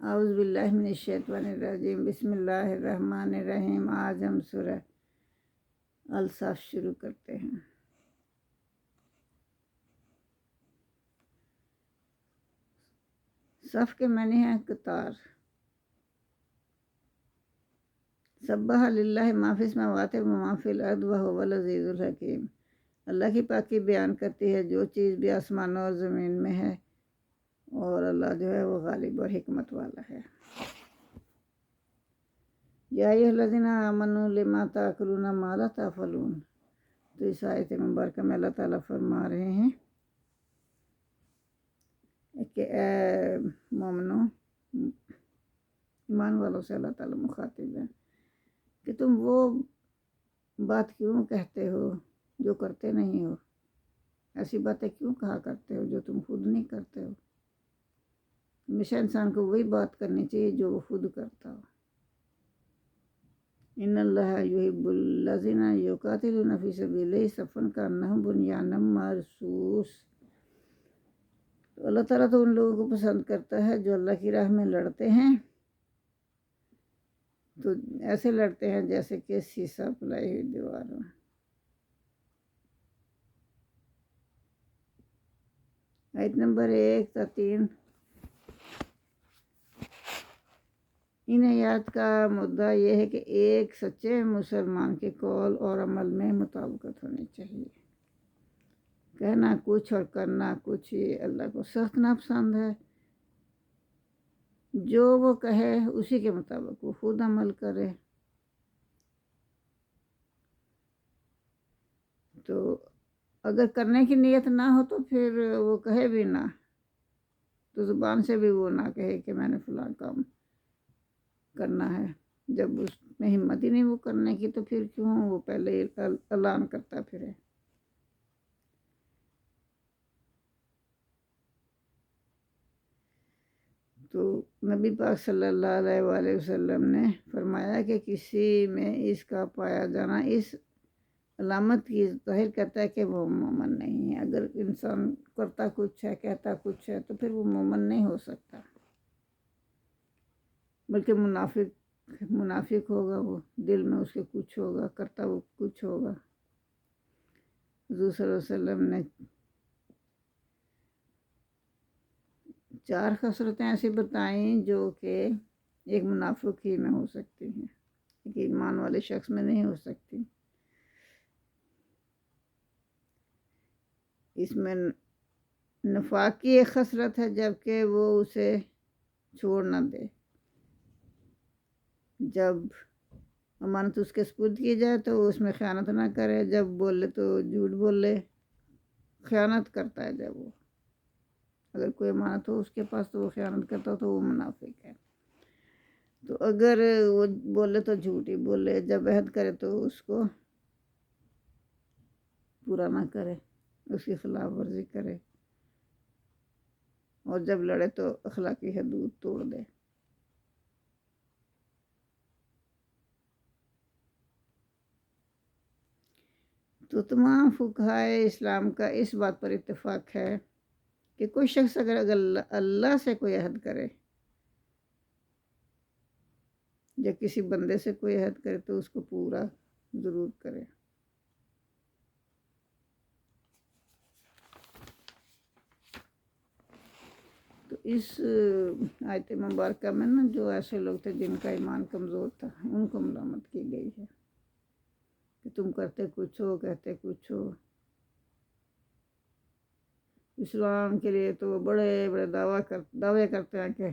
اعوذ باللہ من الشیطان الرجیم، بسم اللہ الرحمن الرحیم۔ آج ہم سورہ الصف شروع کرتے ہیں۔ صف کے معنی ہیں قطار۔ سبح للہ ما فی السماوات و ما فی الارض وہو العزیز الحکیم۔ اللہ کی پاکی بیان کرتی ہے جو چیز بھی آسمانوں اور زمین میں ہے، اور اللہ جو ہے وہ غالب اور حکمت والا ہے۔ یا ایھا الذین آمنوا لما تأکلون ما لا تفعلون۔ تو اس آیت مبارکہ میں اللہ تعالیٰ فرما رہے ہیں کہ اے مومنو، ایمان والوں سے اللہ تعالیٰ مخاطب ہے کہ تم وہ بات کیوں کہتے ہو جو کرتے نہیں ہو، ایسی باتیں کیوں کہا کرتے ہو جو تم خود نہیں کرتے ہو۔ ہمیشہ انسان کو وہی بات کرنی چاہیے جو وہ خود کرتا ہو۔ ان اللہ یحب الذین یقاتلون فی سبیلہ صفا کأنہم بنیان مرصوص۔ تو اللہ تعالیٰ تو ان لوگوں کو پسند کرتا ہے جو اللہ کی راہ میں لڑتے ہیں، تو ایسے لڑتے ہیں جیسے کہ سیسا پلائی ہوئی دیوار ہو۔ آیت نمبر 1 تا 3۔ ان آیات کا مدعا یہ ہے کہ ایک سچے مسلمان کے قول اور عمل میں مطابقت ہونی چاہیے۔ کہنا کچھ اور کرنا کچھ، یہ اللہ کو سخت ناپسند ہے۔ جو وہ کہے اسی کے مطابق وہ خود عمل کرے۔ تو اگر کرنے کی نیت نہ ہو تو پھر وہ کہے بھی نہ، تو زبان سے بھی وہ نہ کہے کہ میں نے فلاں کام کرنا ہے۔ جب اس میں ہمت ہی نہیں وہ کرنے کی تو پھر کیوں وہ پہلے اعلان کرتا پھرے۔ تو نبی پاک صلی اللہ علیہ وآلہ وسلم نے فرمایا کہ کسی میں اس کا پایا جانا اس علامت کی ظاہر کرتا ہے کہ وہ مومن نہیں ہے۔ اگر انسان کرتا کچھ ہے کہتا کچھ ہے تو پھر وہ مومن نہیں ہو سکتا، بلکہ منافق ہوگا، وہ دل میں اس کے کچھ ہوگا، کرتا وہ کچھ ہوگا۔ حضور صلی اللہ علیہ وسلم نے 4 خصلتیں ایسی بتائیں جو کہ ایک منافق ہی میں ہو سکتی ہیں، ایک ایمان والے شخص میں نہیں ہو سکتی۔ اس میں نفاق کی ایک خصلت ہے، جبکہ وہ اسے چھوڑ نہ دے۔ جب امانت اس کے سپرد کی جائے تو وہ اس میں خیانت نہ کرے، جب بولے تو جھوٹ بولے، خیانت کرتا ہے۔ جب وہ اگر کوئی امانت ہو اس کے پاس تو وہ خیانت کرتا ہو تو وہ منافق ہے۔ تو اگر وہ بولے تو جھوٹ ہی بولے، جب عہد کرے تو اس کو پورا نہ کرے، اس کی خلاف ورزی کرے، اور جب لڑے تو اخلاقی حدود توڑ دے۔ تو تمام فقہائے اسلام کا اس بات پر اتفاق ہے کہ کوئی شخص اگر اللہ سے کوئی عہد کرے یا کسی بندے سے کوئی عہد کرے تو اس کو پورا ضرور کرے۔ تو اس آیت مبارکہ میں نا جو ایسے لوگ تھے جن کا ایمان کمزور تھا ان کو ملامت کی گئی ہے کہ تم کرتے کچھ ہو کہتے کچھ ہو۔ اسلام کے لیے تو بڑے بڑے دعوے کرتے ہیں کہ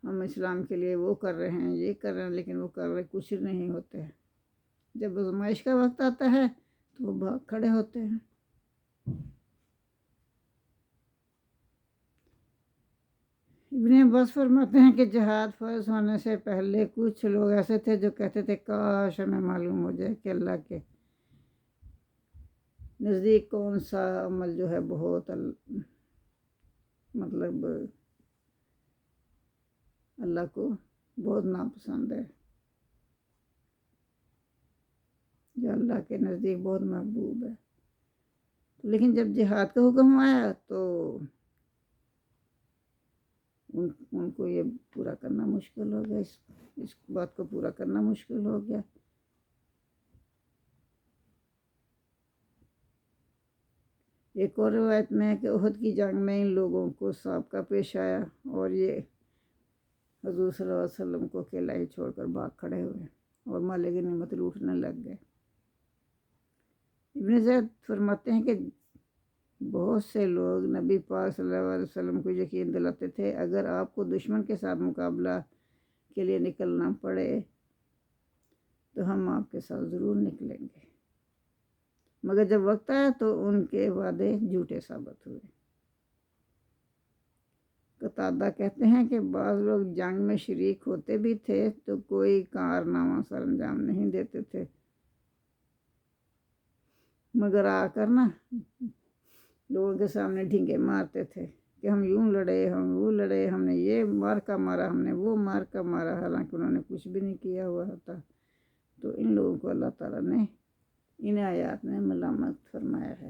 ہم اسلام کے لیے وہ کر رہے ہیں یہ کر رہے ہیں، لیکن وہ کر رہے کچھ نہیں ہوتے ہیں۔ جب آزمائش کا وقت آتا ہے تو وہ بھاگ کھڑے ہوتے ہیں۔ ابن عباس فرماتے ہیں کہ جہاد فرض ہونے سے پہلے کچھ لوگ ایسے تھے جو کہتے تھے کاش ہمیں معلوم ہو جائے کہ اللہ کے نزدیک کون سا عمل جو ہے بہت مطلب اللہ کو بہت ناپسند ہے، جو اللہ کے نزدیک بہت محبوب ہے۔ لیکن جب جہاد کا حکم آیا تو ان کو یہ پورا کرنا مشکل ہو گیا، اس بات کو پورا کرنا مشکل ہو گیا۔ ایک اور روایت میں ہے کہ احد کی جنگ میں ان لوگوں کو سابقہ پیش آیا اور یہ حضور صلی اللہ علیہ وسلم کو اکیلا ہی چھوڑ کر بھاگ کھڑے ہوئے اور مال غنیمت لوٹنے لگ گئے۔ ابن زید فرماتے ہیں کہ بہت سے لوگ نبی پاک صلی اللہ علیہ وسلم کو یقین دلاتے تھے اگر آپ کو دشمن کے ساتھ مقابلہ کے لیے نکلنا پڑے تو ہم آپ کے ساتھ ضرور نکلیں گے، مگر جب وقت آیا تو ان کے وعدے جھوٹے ثابت ہوئے۔ قتادہ کہتے ہیں کہ بعض لوگ جنگ میں شریک ہوتے بھی تھے تو کوئی کارنامہ سر انجام نہیں دیتے تھے، مگر آ کر لوگوں کے سامنے ڈھینگے مارتے تھے کہ ہم یوں لڑے، ہم وہ لڑے، ہم نے یہ مارکا مارا، ہم نے وہ مارکا مارا، حالانکہ انہوں نے کچھ بھی نہیں کیا ہوا ہوتا۔ تو ان لوگوں کو اللہ تعالیٰ نے ان آیات میں ملامت فرمایا ہے۔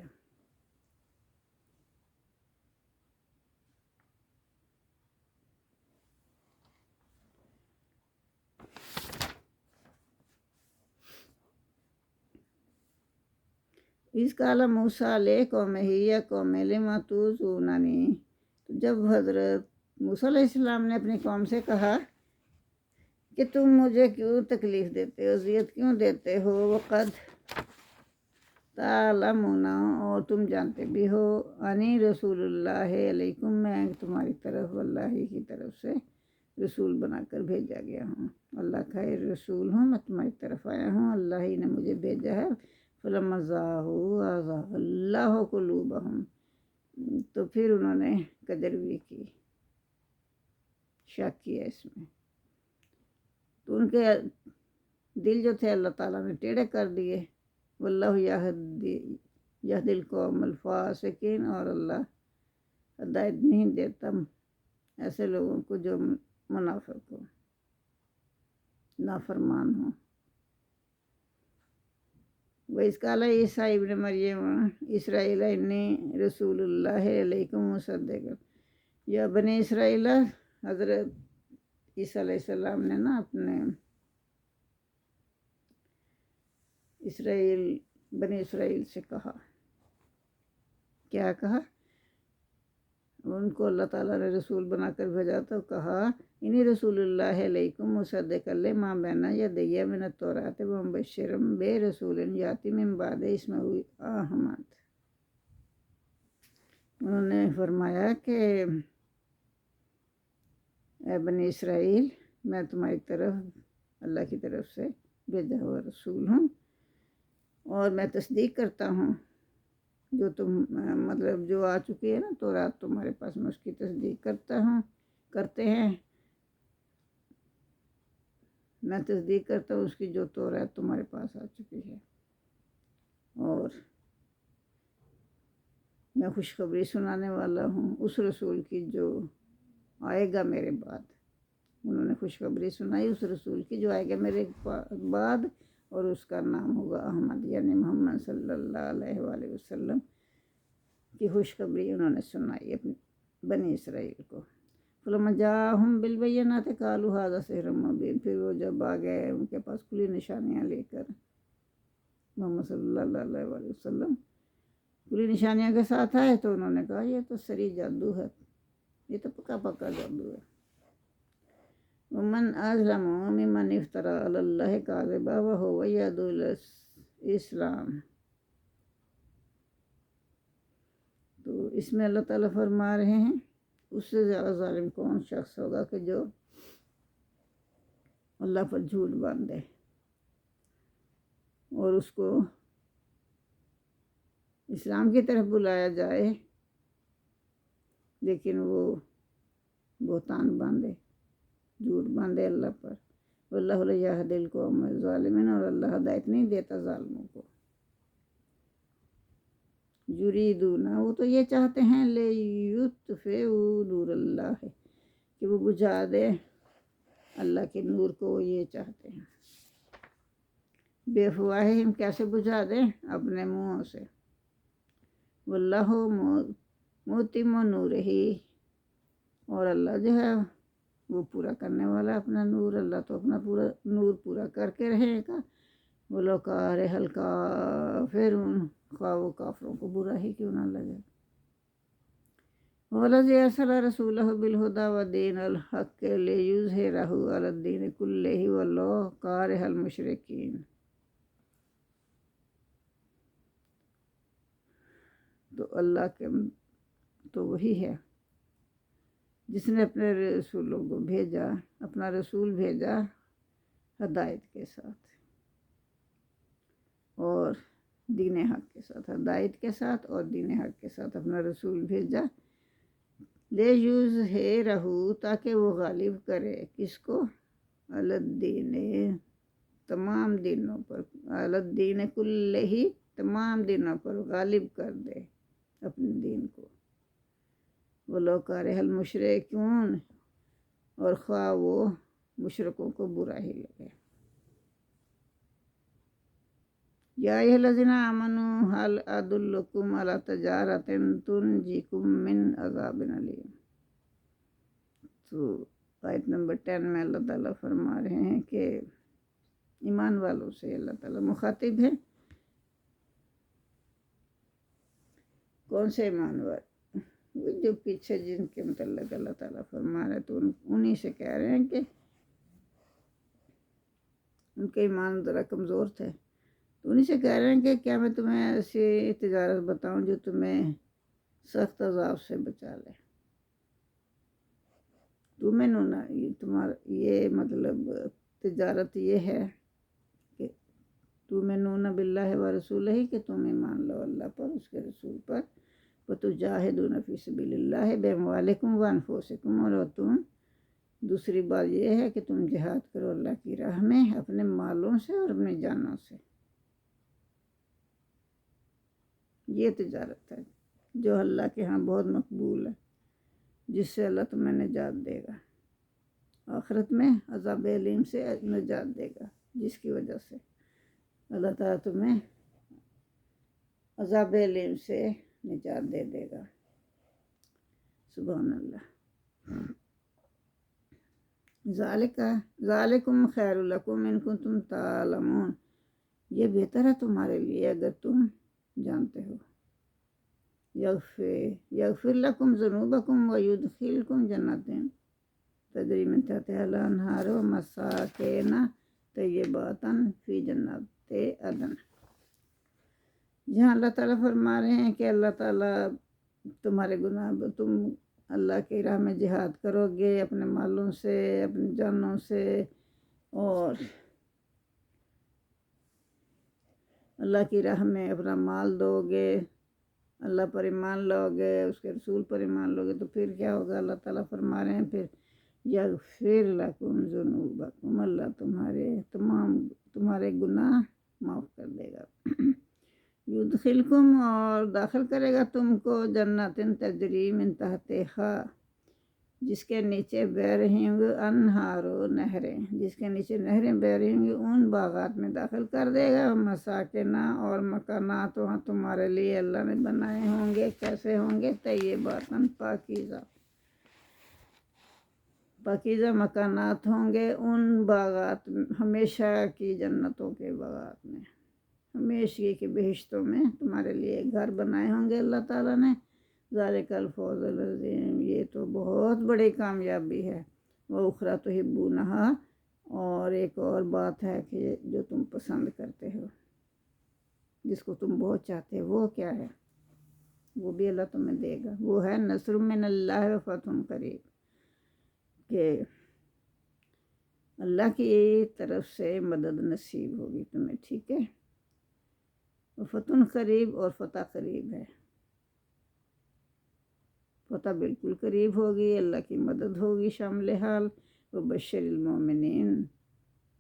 اس کالا موسیٰ علیہ قومہ یا قوم لما توعظوننی، تو جب حضرت موسیٰ علیہ السلام نے اپنی قوم سے کہا کہ تم مجھے کیوں تکلیف دیتے ہو، اذیت کیوں دیتے ہو، وقد تعلمون، اور تم جانتے بھی ہو، انی رسول اللہ علیکم، میں تمہاری طرف اللہ کی طرف سے رسول بنا کر بھیجا گیا ہوں، اللہ کا رسول ہوں، میں تمہاری طرف آیا ہوں، اللہ ہی نے مجھے بھیجا ہے۔ فلما زاغوا ازاغ اللہ قلوبہم، تو پھر انہوں نے کجروی کی، شک کیا اس میں، تو ان کے دل جو تھے اللہ تعالیٰ نے ٹیڑھے کر دیے۔ واللہ یہدی القوم الفاسقین، اور اللہ ہدایت نہیں دیتا ایسے لوگوں کو جو منافق ہو، نافرمان ہو۔ وَإِذْ قَالَ عِیسیٰ ابن مریم اسرائیل انی رسول اللہ علیکم مصدقا، یا بنی اسرائیل، حضرت عیسیٰ علیہ السلام نے اپنے بنی اسرائیل سے کہا، کیا کہا؟ ان کو اللہ تعالیٰ نے رسول بنا کر بھیجا تو کہا انی رسول اللہ علیکم مصدقا لما بین یدی من التوراۃ ومبشرا برسول یاتی من بعد اسمہ احمد۔ انہوں نے فرمایا کہ اے بنی اسرائیل، میں تمہاری طرف اللہ کی طرف سے بھیجا ہوا رسول ہوں، اور میں تصدیق کرتا ہوں جو مطلب جو آ چکی ہے نا تورات تمہارے پاس، میں اس کی تصدیق کرتے ہیں، میں تصدیق کرتا ہوں اس کی جو تورات تمہارے پاس آ چکی ہے، اور میں خوشخبری سنانے والا ہوں اس رسول کی جو آئے گا میرے بعد۔ انہوں نے خوشخبری سنائی اس رسول کی جو آئے گا میرے بعد، اور اس کا نام ہوگا احمد، یعنی محمد صلی اللہ علیہ وآلہ وسلم کی خوشخبری انہوں نے سنائی اپنی بنی اسرائیل کو۔ فلما جاءہم بالبینات قالوا ھذا سحر مبین، پھر وہ جب آ گئے ان کے پاس کھلی نشانیاں لے کر، محمد صلی اللہ علیہ وآلہ وسلم کھلی نشانیاں کے ساتھ آئے، تو انہوں نے کہا یہ تو سری جادو ہے، یہ تو پکا جادو ہے۔ ومن اظلم ممن افترى علی اللہ کاذبا وهو یدعو الی الاسلام، تو اس میں اللہ تعالیٰ فرما رہے ہیں اس سے زیادہ ظالم کون شخص ہوگا کہ جو اللہ پر جھوٹ باندھے اور اس کو اسلام کی طرف بلایا جائے لیکن وہ بہتان باندھے، جھوٹ باندھے اللہ پر۔ واللہ لا یہدی القوم الظالمین، اور اللہ ہدایت نہیں دیتا ظالموں کو۔ یریدون، وہ تو یہ چاہتے ہیں، لیطفئوا نور اللہ، کہ وہ بجھا دے اللہ کے نور کو، وہ یہ چاہتے ہیں۔ بے افواہہم، کیسے بجھا دیں؟ اپنے منہوں سے۔ واللہ متم نورہ، اور اللہ جو ہے وہ پورا کرنے والا اپنا نور، اللہ تو اپنا پورا نور پورا کر کے رہے گا۔ وہ لوگ کار ہلکا پھر خواہ وہ کافروں کو برا ہی کیوں نہ لگے۔ وَالَّذِي أَرْسَلَ رَسُولَهُ بِالْهُدَى وَدِينِ الْحَقِّ لِيُظْهِرَهُ عَلَى الدِّينِ كُلِّهِ وَلَوْ كَرِهَ الْمُشْرِكُونَ۔ تو اللہ کے تو وہی ہے جس نے اپنے رسولوں کو بھیجا، اپنا رسول بھیجا ہدایت کے ساتھ اور دین حق کے ساتھ، ہدایت کے ساتھ اور دین حق کے ساتھ اپنا رسول بھیجا، لے یوز ہے رہو تاکہ وہ غالب کرے کس کو، الدین تمام دینوں پر، الدین کلہ ہی تمام دینوں پر غالب کر دے اپنے دین کو، وہ لوگ کارہ المشرکون اور خواہ وہ مشرکوں کو برا ہی لگے۔ یا ایھا الذین آمنوا ھل ادلکم علی تجارۃ تنجیکم من عذاب علیم۔ تو آیت نمبر 10 میں اللہ تعالیٰ فرما رہے ہیں کہ ایمان والوں سے اللہ تعالیٰ مخاطب ہے۔ کون سے ایمان والے؟ وہ جو پیچھے جن کے متعلق اللہ تعالیٰ فرما رہے، تو انہی سے کہہ رہے ہیں کہ ان کے ایمان ذرا کمزور تھے، تو انہی سے کہہ رہے ہیں کہ کیا میں تمہیں ایسی تجارت بتاؤں جو تمہیں سخت عذاب سے بچا لے۔ تمہیں نونا تمہارا یہ مطلب تجارت یہ ہے کہ تؤمنون باللہ ورسولہ، کہ تم ایمان لو اللہ پر، اس کے رسول پر، وتجاہدون فی سبیل اللہ باموالکم وانفسکم، اور تم دوسری بات یہ ہے کہ تم جہاد کرو اللہ کی راہ میں اپنے مالوں سے اور اپنی جانوں سے۔ یہ تجارت ہے جو اللہ کے ہاں بہت مقبول ہے، جس سے اللہ تمہیں نجات دے گا، آخرت میں عذاب علیم سے نجات دے گا، جس کی وجہ سے اللہ تعالیٰ تمہیں عذاب علیم سے نجات دے گا۔ سبحان اللہ۔ ذالکم خیر لکم ان کنتم تعلمون، یہ بہتر ہے تمہارے لیے اگر تم جانتے ہو۔ یغفر لکم ذنوبکم ویدخلکم جنات تجری من تحتہا الانہار ومساکن طیبات فی جنات عدن۔ جہاں اللہ تعالیٰ فرما رہے ہیں کہ اللہ تعالیٰ تمہارے گناہ، تم اللہ کی راہ میں جہاد کرو گے اپنے مالوں سے، اپنی جانوں سے، اور اللہ کی راہ میں اپنا مال دو گے، اللہ پر ایمان لاؤ گے، اس کے رسول پر ایمان لو گے، تو پھر کیا ہوگا؟ اللہ تعالیٰ فرما رہے ہیں پھر یغفر لکم ذنوبکم، اللہ تمہارے گناہ معاف کر دے گا۔ یدخلکم، اور داخل کرے گا تم کو جنات تجری من تحتہا، جس کے نیچے بہہ رہی ہوں گے انہار و نہریں، جس کے نیچے نہریں بہہ رہی ہوں گی، ان باغات میں داخل کر دے گا۔ مساکنا، اور مکانات وہاں تمہارے لیے اللہ نے بنائے ہوں گے، کیسے ہوں گے؟ طیبات، پاکیزہ مکانات ہوں گے ان باغات، ہمیشہ کی جنتوں کے باغات میں، ہمیشہ کی بہشتوں میں تمہارے لیے گھر بنائے ہوں گے اللہ تعالیٰ نے۔ ذالک الفوز العظیم، یہ تو بہت بڑی کامیابی ہے۔ وَأُخْرَىٰ تُحِبُّونَہَا، اور ایک اور بات ہے کہ جو تم پسند کرتے ہو، جس کو تم بہت چاہتے ہو، وہ کیا ہے؟ وہ بھی اللہ تمہیں دے گا، وہ ہے نصر من اللہ وفتح قریب، کہ اللہ کی طرف سے مدد نصیب ہوگی تمہیں، ٹھیک ہے؟ فتح قریب، اور فتح قریب ہے، فتح بالکل قریب ہوگی، اللہ کی مدد ہوگی شامل حال۔ وبشر المومنین،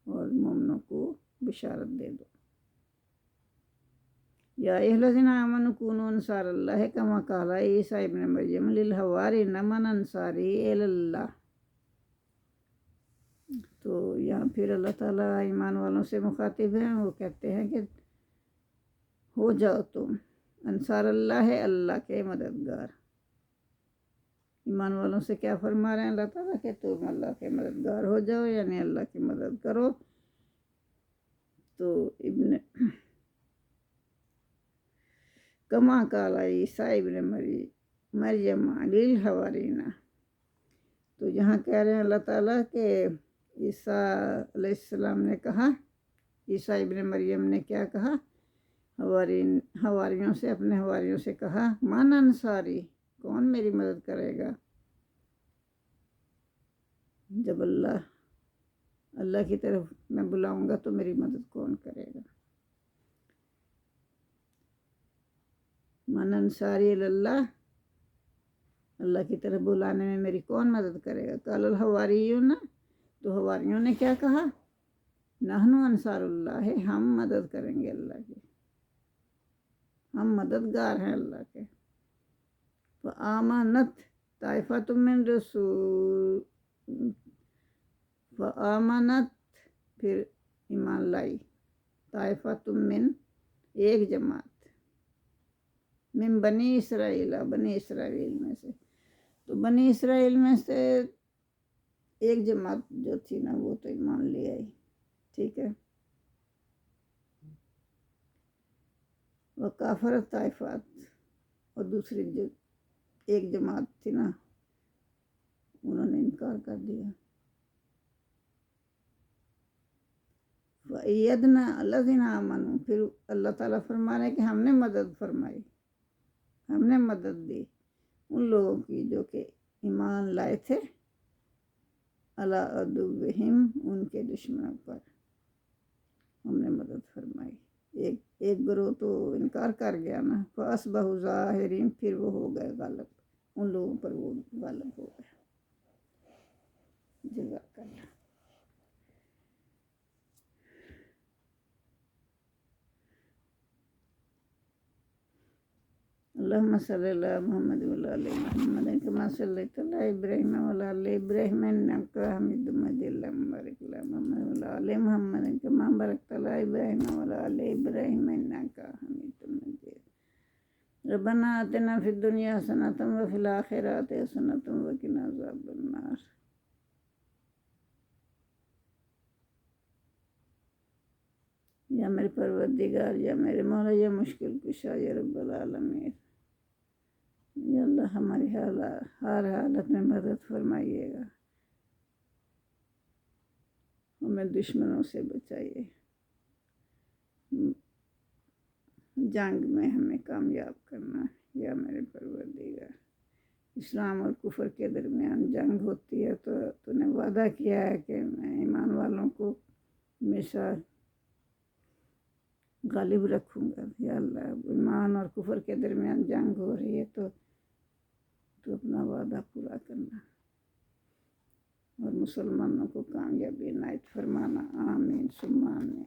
اور مومنوں کو بشارت دے دو۔ یا ایھا الذین آمنوا کونوا انصار اللہ کما قال عیسیٰ ابن مریم للحوارین من انصاری الی اللہ۔ تو یہاں پھر اللہ تعالیٰ ایمان والوں سے مخاطب ہیں، وہ کہتے ہیں کہ ہو جاؤ تم انصار اللہ، اللہ کے مددگار، ایمان والوں سے کیا فرما رہے ہیں اللہ تعالیٰ کہ تم اللہ کے مددگار ہو جاؤ، یعنی اللہ کی مدد کرو. تو ابن کما قال عیسیٰ ابن مریم للحواریین، تو یہاں کہہ رہے ہیں اللہ تعالیٰ کہ عیسیٰ علیہ السلام نے کہا، عیسیٰ ابن مریم نے کیا کہا، حواریوں سے، اپنے حواریوں سے کہا، من انصاری، کون میری مدد کرے گا جب اللہ کی طرف میں بلاؤں گا تو میری مدد کون کرے گا. من انصاری اللہ، اللہ کی طرف بلانے میں میری کون مدد کرے گا. قال الحواریون، تو حواریوں نے کیا کہا، نحن انصار اللہ، ہم مدد کریں گے اللہ کی، ہم مددگار ہیں اللہ کے. فآمنت طائفۃ من رسول، فآمنت، پھر ایمان لائی، طائفۃ من، ایک جماعت، من بنی اسرائیل، بنی اسرائیل میں سے. تو بنی اسرائیل میں سے ایک جماعت جو تھی نا وہ تو ایمان لے آئی. ٹھیک ہے. وکافرت طائفات، اور دوسری جو ایک جماعت تھی نا انہوں نے انکار کر دیا. وَأَيَّدْنَا الَّذِينَ آمَنُوا، پھر اللہ تعالیٰ فرما رہے ہیں کہ ہم نے مدد فرمائی، ہم نے مدد دی ان لوگوں کی جو کہ ایمان لائے تھے، عَلَىٰ عَدُوِّهِمْ، ان کے دشمنوں پر ہم نے مدد فرمائی. ایک گروہ تو انکار کر گیا نا، فَأَصْبَحُوا ظَاهِرِينَ، پھر وہ ہو گئے غالب، ان لوگوں پر وہ غالب ہو گئے. جزاک اللہ. اللہم صلی علی محمد وعلی آل محمد کما صلیت علی ابراہیم وعلی آل ابراہیم انک حمید مجید. اللہم بارک علی محمد وعلی آل محمد کما بارکت علی ابراہیم وعلی آل ابراہیم انک حمید مجید. ربنا آتنا فی الدنیا حسنۃ وفی الآخرۃ حسنۃ وقنا عذاب النار. یا میرے پروردگار، یا میرے مولا، یا مشکل کشا، یا رب العالمین، یا اللہ ہماری ہر حالت میں مدد فرمائیے گا، ہمیں دشمنوں سے بچائیے، جنگ میں ہمیں کامیاب کرنا. یا میرے پروردگار، اسلام اور کفر کے درمیان جنگ ہوتی ہے تو نے وعدہ کیا ہے کہ میں ایمان والوں کو ہمیشہ غالب رکھوں گا. یا اللہ ایمان اور کفر کے درمیان جنگ ہو رہی ہے تو اپنا وعدہ پورا کرنا اور مسلمانوں کو کامیابی عنایت فرمانا. آمین ثم آمین.